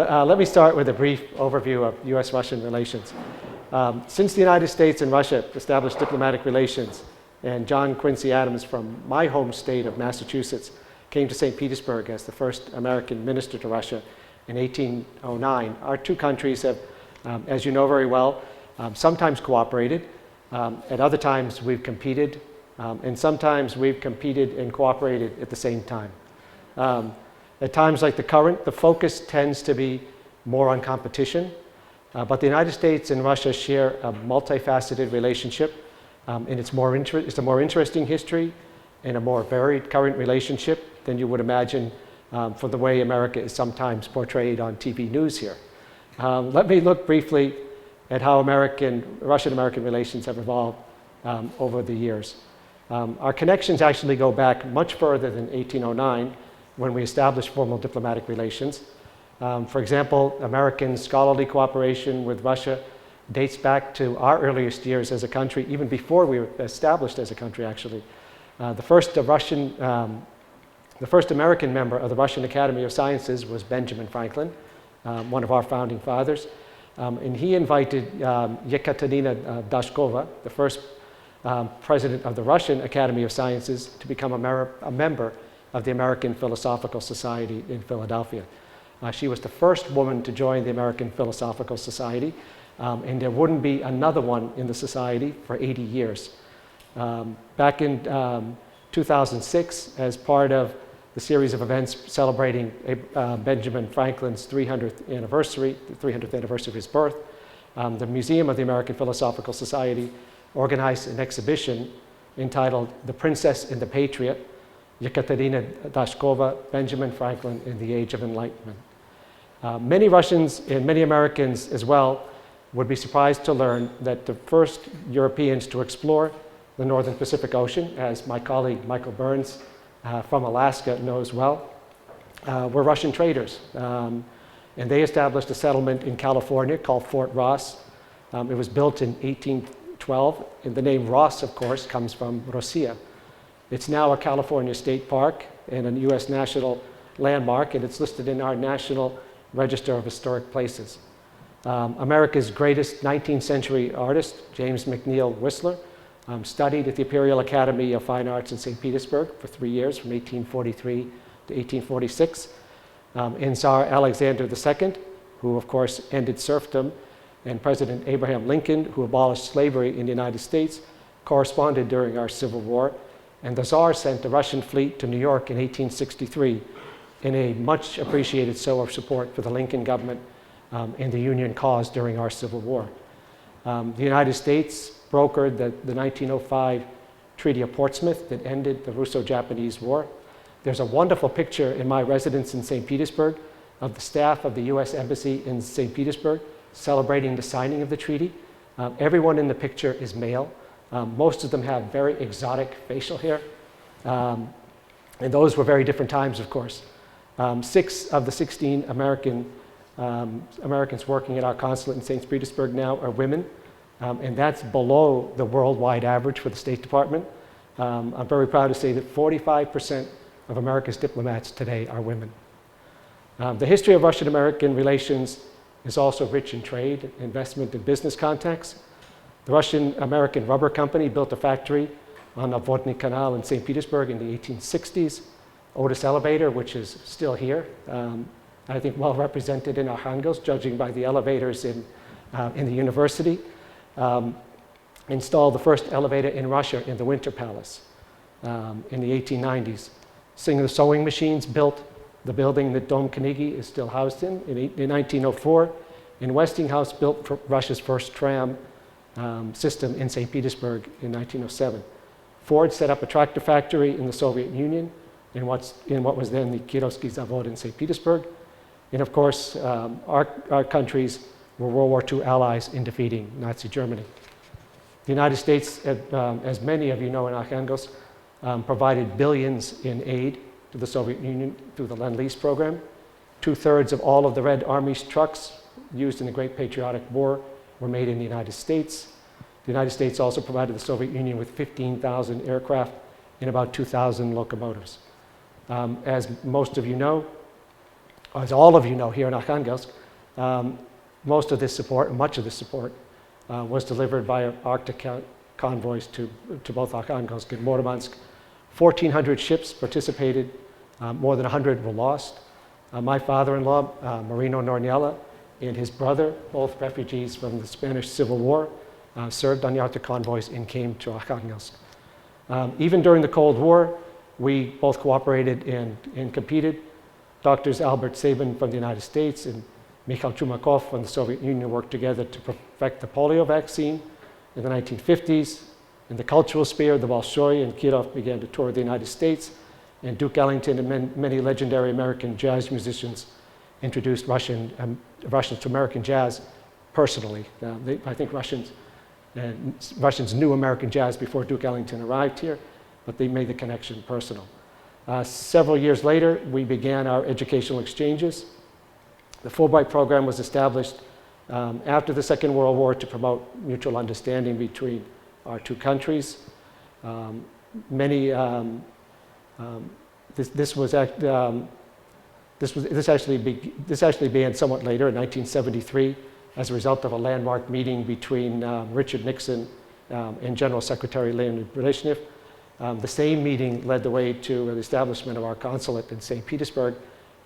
let me start with a brief overview of U.S.-Russian relations. Since the United States and Russia established diplomatic relations, and John Quincy Adams from my home state of Massachusetts came to St. Petersburg as the first American minister to Russia in 1809, our two countries have, as you know very well, sometimes cooperated. At other times we've competed, and sometimes we've competed and cooperated at the same time. At times like the current, the focus tends to be more on competition, but the United States and Russia share a multifaceted relationship, and it's a more interesting history and a more varied current relationship than you would imagine for the way America is sometimes portrayed on TV news here. Let me look briefly at how Russian-American relations have evolved over the years. Our connections actually go back much further than 1809, when we established formal diplomatic relations. For example, American scholarly cooperation with Russia dates back to our earliest years as a country, even before we were established as a country, actually. The first American member of the Russian Academy of Sciences was Benjamin Franklin, one of our founding fathers. And he invited Yekaterina Dashkova, the first president of the Russian Academy of Sciences, to become a member of the American Philosophical Society in Philadelphia. She was the first woman to join the American Philosophical Society, and there wouldn't be another one in the society for 80 years. Back in 2006, as part of the series of events celebrating Benjamin Franklin's 300th anniversary, the 300th anniversary of his birth, the Museum of the American Philosophical Society organized an exhibition entitled The Princess and the Patriot, Yekaterina Dashkova, Benjamin Franklin in the Age of Enlightenment. Many Russians and many Americans as well would be surprised to learn that the first Europeans to explore the Northern Pacific Ocean, as my colleague Michael Burns from Alaska knows well, were Russian traders. And they established a settlement in California called Fort Ross. It was built in 1812, and the name Ross, of course, comes from Rossiya. It's now a California state park and a U.S. national landmark, and it's listed in our National Register of Historic Places. America's greatest 19th century artist, James Mcneill Whistler, studied at the Imperial Academy of Fine Arts in St. Petersburg for 3 years, from 1843 to 1846. And Tsar Alexander II, who of course ended serfdom, and President Abraham Lincoln, who abolished slavery in the United States, corresponded during our Civil War. And the Tsar sent a Russian fleet to New York in 1863 in a much appreciated show of support for the Lincoln government and the Union cause during our Civil War. The United States brokered the 1905 Treaty of Portsmouth that ended the Russo-Japanese War. There's a wonderful picture in my residence in St. Petersburg of the staff of the U.S. Embassy in St. Petersburg celebrating the signing of the treaty. Everyone in the picture is male. Most of them have very exotic facial hair. And those were very different times, of course. 6 of the 16 Americans working at our consulate in St. Petersburg now are women. And that's below the worldwide average for the State Department. I'm very proud to say that 45% of America's diplomats today are women. The history of Russian-American relations is also rich in trade, investment, and business contacts. The Russian-American Rubber Company built a factory on the Vodny Canal in St. Petersburg in the 1860s. Otis Elevator, which is still here, I think well represented in our hangars, judging by the elevators in the university, installed the first elevator in Russia in the Winter Palace in the 1890s. Singer Sewing Machines built the building that Dom Carnegie is still housed in 1904. And Westinghouse built Russia's first tram system in St. Petersburg in 1907. Ford set up a tractor factory in the Soviet Union in what was then the Kirovsky Zavod in St. Petersburg. And of course, our countries were World War II allies in defeating Nazi Germany. The United States, as many of you know in Arkhangelsk, provided billions in aid to the Soviet Union through the Lend-Lease program. 2/3 of all of the Red Army's trucks used in the Great Patriotic War were made in the United States. The United States also provided the Soviet Union with 15,000 aircraft and about 2,000 locomotives. As most of you know, as all of you know here in Arkhangelsk, most of this support, much of this support, was delivered by Arctic convoys to both Arkhangelsk and Murmansk. 1,400 ships participated, more than 100 were lost. My father-in-law, Marino Norniella, and his brother, both refugees from the Spanish Civil War, served on the Arctic convoys and came to Arkhangelsk. Even during the Cold War, we both cooperated and competed. Doctors Albert Sabin from the United States and Mikhail Chumakov from the Soviet Union worked together to perfect the polio vaccine in the 1950s. In the cultural sphere, the Bolshoi and Kirov began to tour the United States, and Duke Ellington and many legendary American jazz musicians introduced Russians to American jazz personally. I think Russians knew American jazz before Duke Ellington arrived here, but they made the connection personal. Several years later, we began our educational exchanges. The Fulbright Program was established after the Second World War to promote mutual understanding between our two countries. This actually began somewhat later in 1973 as a result of a landmark meeting between Richard Nixon and General Secretary Leonid Brezhnev. The same meeting led the way to the establishment of our consulate in St. Petersburg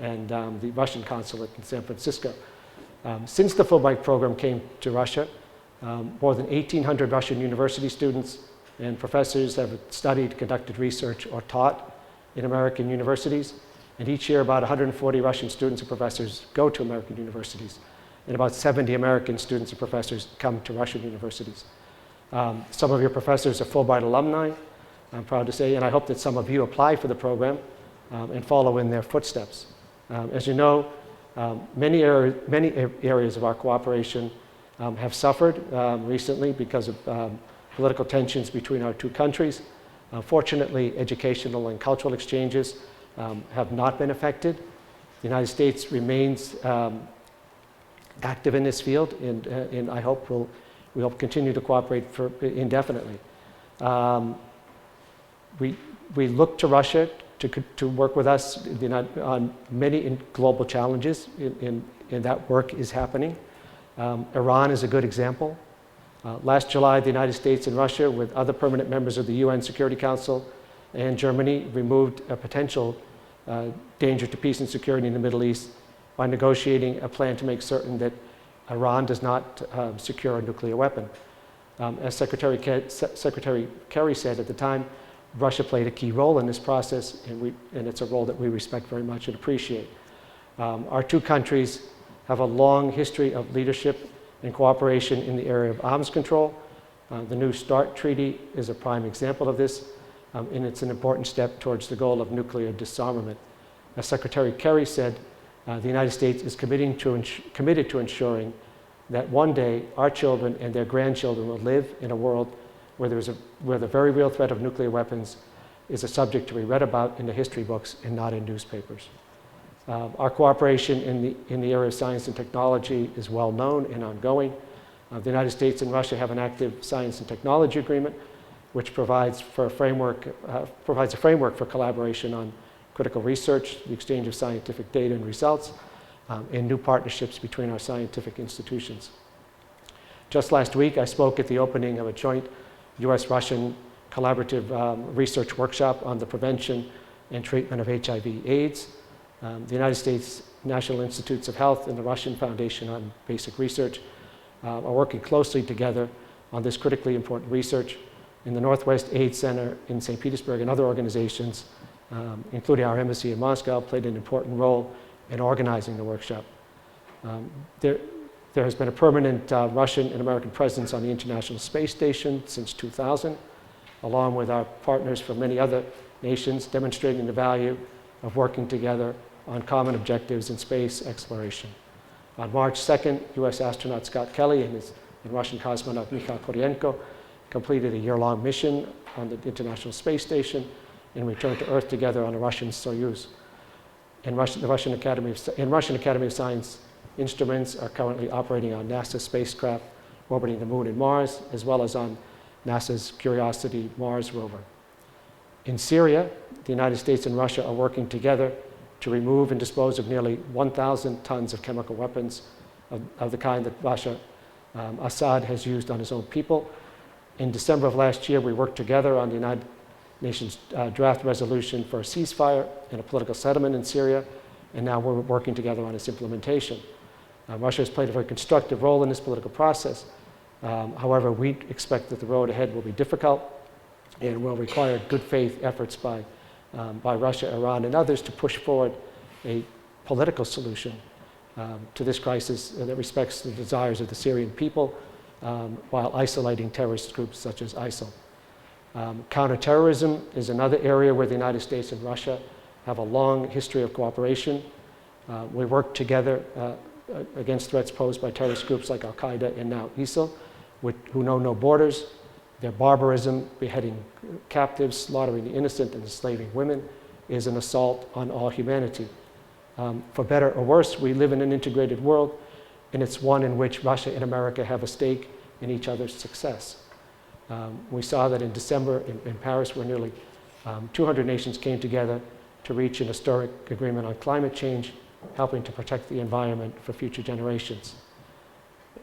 and the Russian consulate in San Francisco. Since the Fulbright Program came to Russia, more than 1,800 Russian university students and professors have studied, conducted research, or taught in American universities. And each year, about 140 Russian students and professors go to American universities. And about 70 American students and professors come to Russian universities. Some of your professors are Fulbright alumni, I'm proud to say, and I hope that some of you apply for the program and follow in their footsteps. As you know, many areas of our cooperation have suffered recently because of political tensions between our two countries. Fortunately, educational and cultural exchanges have not been affected. The United States remains active in this field, and I hope we'll continue to cooperate indefinitely. We look to Russia to work with us on many global challenges, and that work is happening. Iran is a good example. Last July, the United States and Russia, with other permanent members of the UN Security Council and Germany, removed a potential danger to peace and security in the Middle East by negotiating a plan to make certain that Iran does not secure a nuclear weapon. As Secretary Kerry said at the time, Russia played a key role in this process, and it's a role that we respect very much and appreciate. Our two countries have a long history of leadership and cooperation in the area of arms control. The New START Treaty is a prime example of this, and it's an important step towards the goal of nuclear disarmament. As Secretary Kerry said, the United States is committed to ensuring that one day our children and their grandchildren will live in a world where the very real threat of nuclear weapons is a subject to be read about in the history books and not in newspapers. Our cooperation in the area of science and technology is well known and ongoing. The United States and Russia have an active science and technology agreement, which provides a framework for collaboration on critical research, the exchange of scientific data and results, and new partnerships between our scientific institutions. Just last week, I spoke at the opening of a joint US-Russian collaborative research workshop on the prevention and treatment of HIV/AIDS. The United States National Institutes of Health and the Russian Foundation on Basic Research are working closely together on this critically important research. In the Northwest AIDS Center in St. Petersburg and other organizations, including our embassy in Moscow, played an important role in organizing the workshop. There has been a permanent Russian and American presence on the International Space Station since 2000, along with our partners from many other nations, demonstrating the value of working together on common objectives in space exploration. On March 2nd, US astronaut Scott Kelly and Russian cosmonaut Mikhail Koryenko completed a year-long mission on the International Space Station and returned to Earth together on a Russian Soyuz. The Russian Academy of Science instruments are currently operating on NASA spacecraft orbiting the Moon and Mars, as well as on NASA's Curiosity Mars rover. In Syria, the United States and Russia are working together to remove and dispose of nearly 1,000 tons of chemical weapons of the kind that Assad has used on his own people. In December of last year, we worked together on the United Nations draft resolution for a ceasefire and a political settlement in Syria, and now we're working together on its implementation. Russia has played a very constructive role in this political process. However, we expect that the road ahead will be difficult and will require good faith efforts by Russia, Iran, and others to push forward a political solution to this crisis that respects the desires of the Syrian people while isolating terrorist groups such as ISIL. Counterterrorism is another area where the United States and Russia have a long history of cooperation. We work together against threats posed by terrorist groups like Al-Qaeda and now ISIL, who know no borders. Their barbarism, beheading captives, slaughtering the innocent, and enslaving women, is an assault on all humanity. For better or worse, we live in an integrated world, and it's one in which Russia and America have a stake in each other's success. We saw that in December in Paris, where nearly 200 nations came together to reach an historic agreement on climate change, helping to protect the environment for future generations.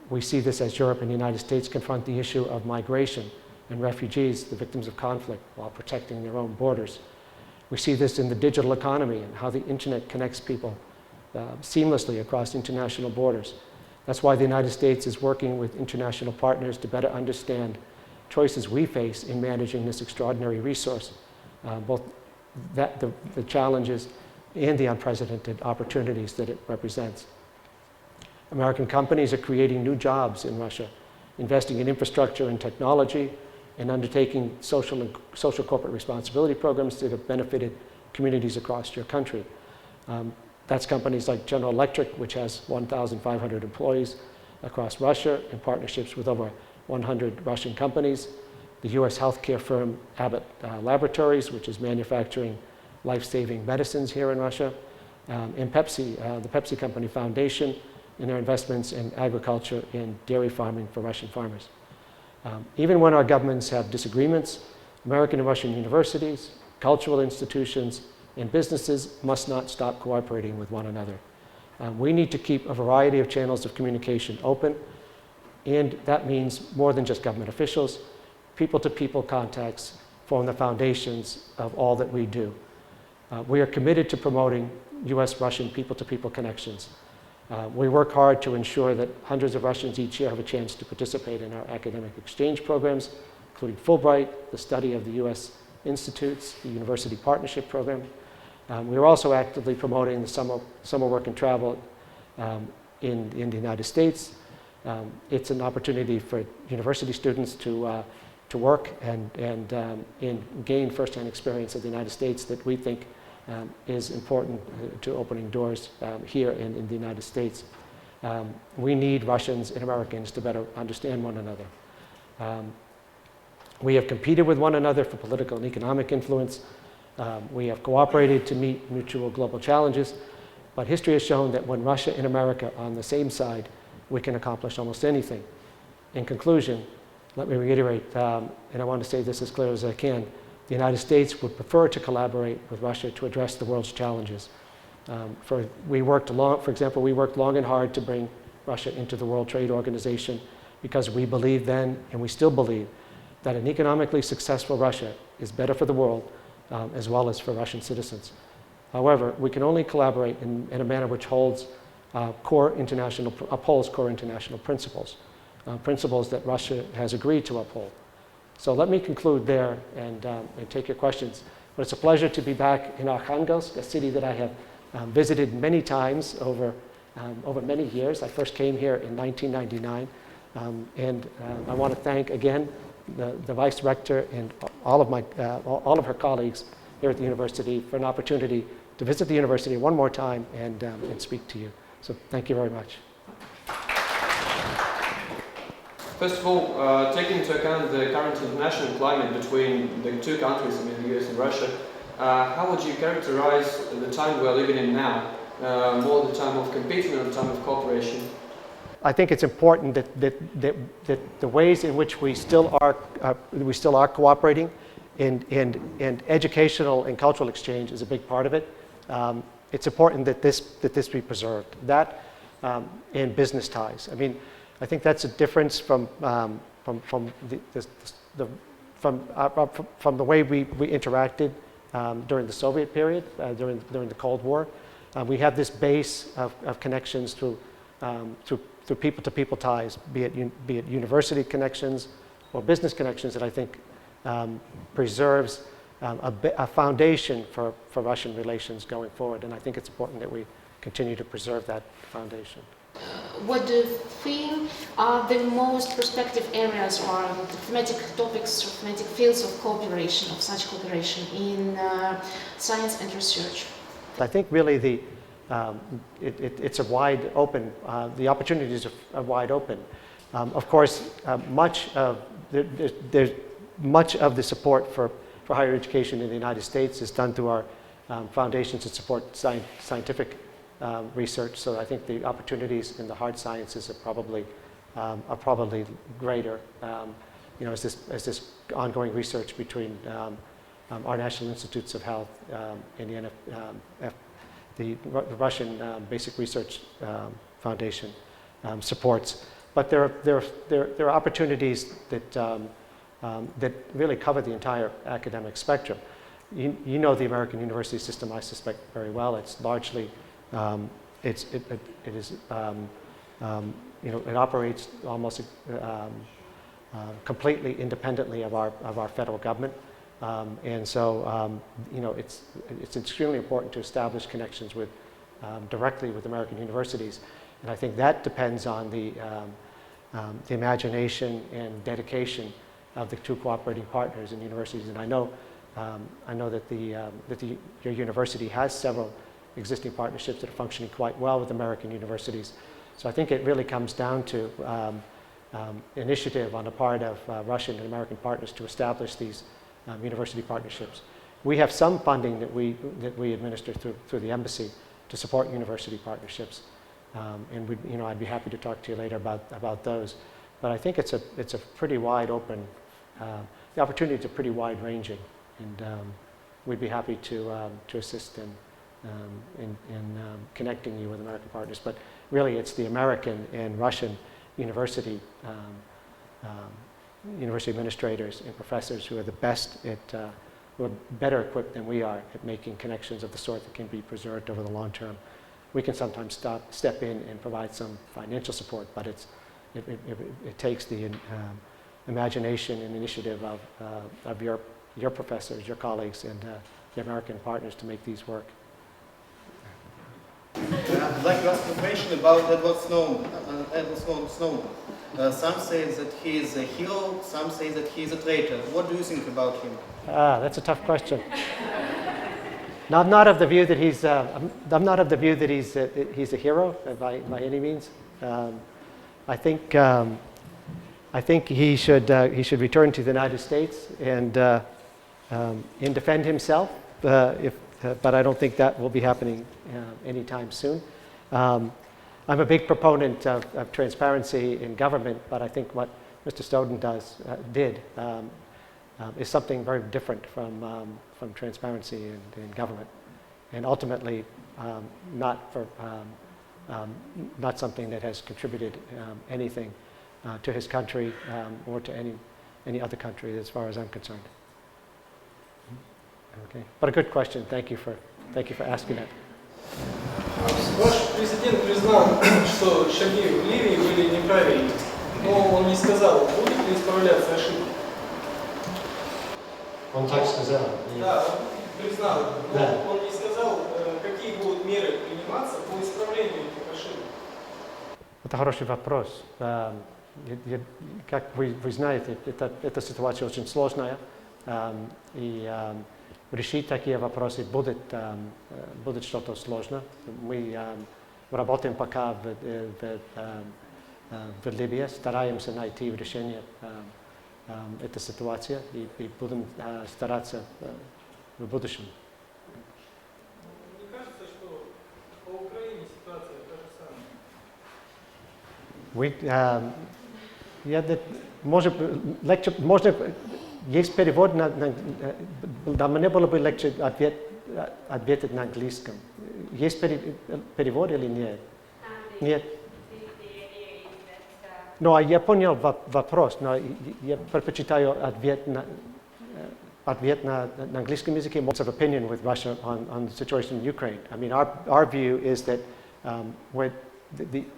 We see this as Europe and the United States confront the issue of migration and refugees, the victims of conflict, while protecting their own borders. We see this in the digital economy and how the internet connects people seamlessly across international borders. That's why the United States is working with international partners to better understand choices we face in managing this extraordinary resource, both the challenges and the unprecedented opportunities that it represents. American companies are creating new jobs in Russia, investing in infrastructure and technology, and undertaking social corporate responsibility programs that have benefited communities across your country. That's companies like General Electric, which has 1,500 employees across Russia in partnerships with over 100 Russian companies. The US healthcare firm Abbott Laboratories, which is manufacturing life-saving medicines here in Russia, and Pepsi, the Pepsi Company Foundation, and their investments in agriculture and dairy farming for Russian farmers. Even when our governments have disagreements, American and Russian universities, cultural institutions, and businesses must not stop cooperating with one another. We need to keep a variety of channels of communication open, and that means more than just government officials. People-to-people contacts form the foundations of all that we do. We are committed to promoting US-Russian people-to-people connections. We work hard to ensure that hundreds of Russians each year have a chance to participate in our academic exchange programs, including Fulbright, the study of the US institutes, the University Partnership Program. We are also actively promoting the summer work and travel in the United States. It's an opportunity for university students to work and gain firsthand experience of the United States that we think is important to opening doors here in the United States. We need Russians and Americans to better understand one another. We have competed with one another for political and economic influence. We have cooperated to meet mutual global challenges, but history has shown that when Russia and America are on the same side, we can accomplish almost anything. In conclusion, let me reiterate, and I want to say this as clear as I can, the United States would prefer to collaborate with Russia to address the world's challenges. For example, we worked long and hard to bring Russia into the World Trade Organization because we believed then, and we still believe, that an economically successful Russia is better for the world as well as for Russian citizens. However, we can only collaborate in a manner which upholds core international principles, principles that Russia has agreed to uphold. So let me conclude there and take your questions. But it's a pleasure to be back in Arkhangelsk, a city that I have visited many times over many years. I first came here in 1999, and I want to thank again the Vice Rector and all of her colleagues here at the university for an opportunity to visit the university one more time and speak to you. So thank you very much. First of all, taking into account the current international climate between the two countries, I mean the US and Russia, how would you characterize the time we're living in now? More the time of competing or the time of cooperation? I think it's important that the ways in which we still are cooperating, and educational and cultural exchange is a big part of it. it's important that this be preserved. That and business ties. I mean, I think that's a difference from the way we interacted during the Soviet period, during the Cold War. We have this base of connections through people-to-people ties, be it university connections or business connections, that I think preserves a foundation for Russian relations going forward. And I think it's important that we continue to preserve that foundation. What do you think are the most prospective areas or the thematic topics or thematic fields of cooperation, of such cooperation in science and research? I think really it's a wide open, the opportunities are wide open. Of course, there's much of the support for higher education in the United States is done through our foundations that support scientific research. So I think the opportunities in the hard sciences are probably greater. As this ongoing research between our National Institutes of Health and the Russian Basic Research Foundation supports. But there are opportunities that really cover the entire academic spectrum. You know the American university system, I suspect, very well. It's largely it operates almost completely independently of our federal government, and so it's extremely important to establish connections directly with American universities, and I think that depends on the imagination and dedication of the two cooperating partners in universities. And I know that your university has several existing partnerships that are functioning quite well with American universities. So I think it really comes down to initiative on the part of Russian and American partners to establish these university partnerships. We have some funding that we administer through the embassy to support university partnerships, and I'd be happy to talk to you later about those. But I think it's a pretty wide open. The opportunities are pretty wide ranging, and we'd be happy to assist in connecting you with American partners. But really, it's the American and Russian university administrators and professors who are the best who are better equipped than we are at making connections of the sort that can be preserved over the long term. We can sometimes step in and provide some financial support, but it takes the imagination and initiative of your professors, your colleagues, and the American partners to make these work. I'd like to ask a question about Edward Snowden. Some say that he is a hero, some say that he is a traitor. What do you think about him? That's a tough question. I'm not of the view that he's. I'm not of the view that he's a hero by any means. I think he should return to the United States and defend himself. But I don't think that will be happening anytime soon. I'm a big proponent of transparency in government, but I think what Mr. Snowden did is something very different from transparency in government, and ultimately not something that has contributed anything to his country or to any other country, as far as I'm concerned. Okay, but a good question. Thank you for asking that. Ваш президент признал, что шаги в Ливии были неправильными, но он не сказал, будет ли исправляться ошибки. Он так сказал. Да, он признал, но он не сказал, какие будут меры приниматься по исправлению этих ошибок. Это хороший вопрос. Как вы знаете, эта ситуация очень сложная, и решить такие вопросы будет что-то сложно. Мы работаем пока в Ливии, стараемся найти решение этой ситуации и будем стараться в будущем. Мне кажется, что по Украине ситуация та же самая. Можно есть перевод на мне было бы легче ответ ответить на английском. Есть перевод или нет? Нет. Но я понял вопрос, но я предпочитаю ответ на английском языке. Most of opinion with Russia on the situation in Ukraine. I mean, our view is that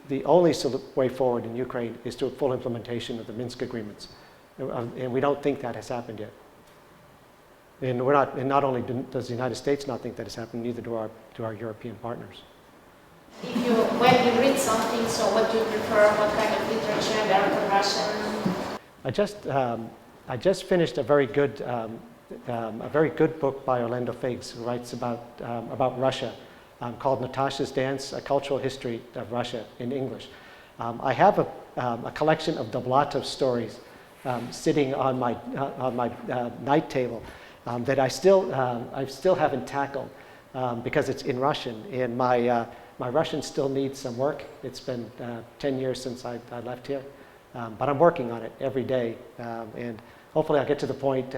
the only way forward in Ukraine is to a full implementation of the Minsk agreements, and we don't think that has happened yet. And not only does the United States not think that has happened, neither do our European partners. When you read something, so what do you prefer? What kind of literature, American, Russian? I just finished a very good book by Orlando Figs, who writes about Russia, called Natasha's Dance: A Cultural History of Russia in English. I have a collection of Doblatov stories sitting on my night table that I still haven't tackled because it's in Russian, and my Russian still needs some work. It's been 10 years since I left here, but I'm working on it every day, and hopefully I'll get to the point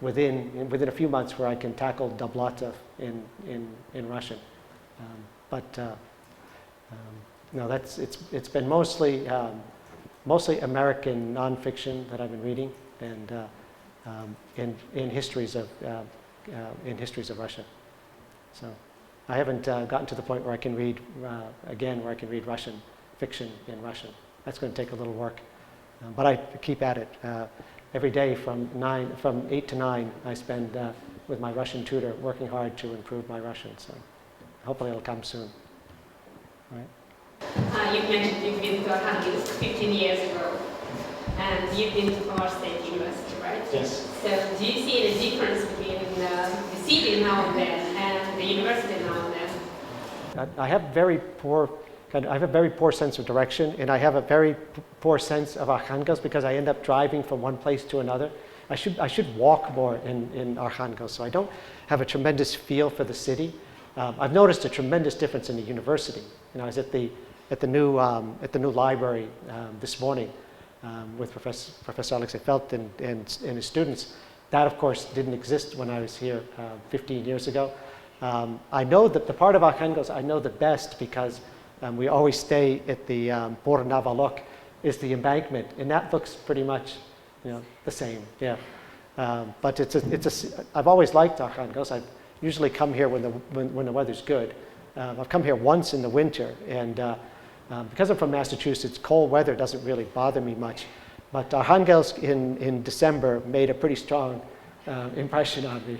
within a few months where I can tackle Doblatov in Russian. No, it's been mostly American nonfiction that I've been reading, and in histories of Russia. So I haven't gotten to the point where I can read Russian fiction in Russian. That's going to take a little work, but I keep at it. Every day from 8 to 9, I spend with my Russian tutor working hard to improve my Russian. So hopefully it'll come soon. Right? You mentioned you've been to Arkhangelsk 15 years ago, and you've been to Colorado State University, right? Yes. So do you see any difference between the city now and then and the university now and then? I have a very poor sense of direction, and I have a very poor sense of Arkhangelsk because I end up driving from one place to another. I should walk more in Arkhangelsk, so I don't have a tremendous feel for the city. I've noticed a tremendous difference in the university. I was at the new library this morning with Professor Alexei Felt and his students. That, of course, didn't exist when I was here 15 years ago. I know that the part of Arkhangelsk I know the best because we always stay at the Bornavalok, is the embankment, and that looks pretty much, the same. Yeah, but I've always liked Arkhangelsk. I usually come here when the weather's good. I've come here once in the winter, and because I'm from Massachusetts, cold weather doesn't really bother me much. But Arkhangelsk in December made a pretty strong impression on me.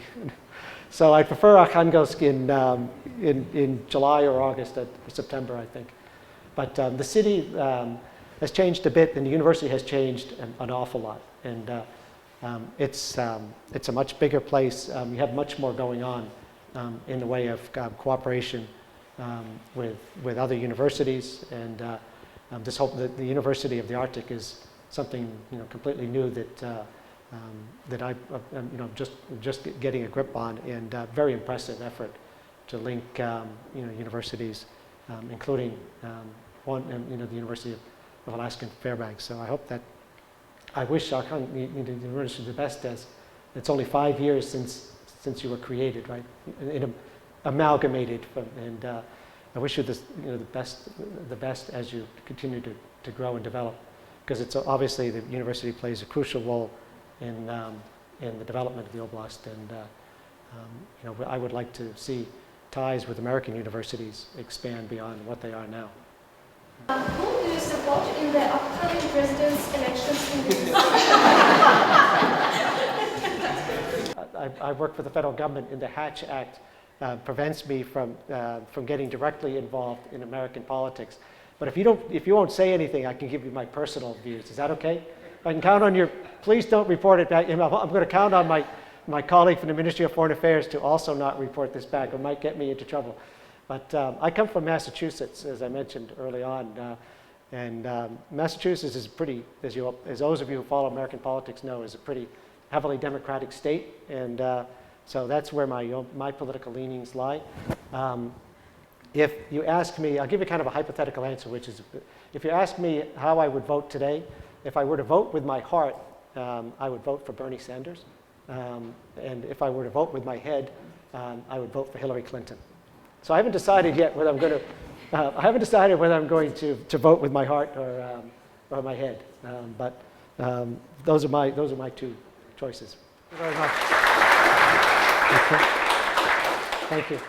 So I prefer Arkhangelsk in July or August or September, I think. But the city has changed a bit, and the university has changed an awful lot. And it's a much bigger place. You have much more going on in the way of cooperation with other universities. And the University of the Arctic is something completely new that I'm just getting a grip on, and very impressive effort to link universities, including the University of Alaska Fairbanks. So I wish our university the best, as it's only 5 years since you were created, right? Amalgamated, and I wish you the best as you continue to grow and develop, because it's obviously the university plays a crucial role in the development of the oblast, and I would like to see ties with American universities expand beyond what they are now. Who do you support in the upcoming president's elections in the I work for the federal government, and the Hatch Act prevents me from getting directly involved in American politics. But if you won't say anything, I can give you my personal views. Is that okay? I can count on your. Please don't report it back. I'm going to count on my colleague from the Ministry of Foreign Affairs to also not report this back. It might get me into trouble. But I come from Massachusetts, as I mentioned early on, and Massachusetts is pretty, as those of you who follow American politics know, is a pretty heavily Democratic state, and so that's where my political leanings lie. If you ask me, I'll give you kind of a hypothetical answer, which is, if you ask me how I would vote today, if I were to vote with my heart, I would vote for Bernie Sanders. And if I were to vote with my head, I would vote for Hillary Clinton. So I haven't decided yet whether I'm going to vote with my heart or my head. But those are my two choices. Thank you very much. Okay. Thank you.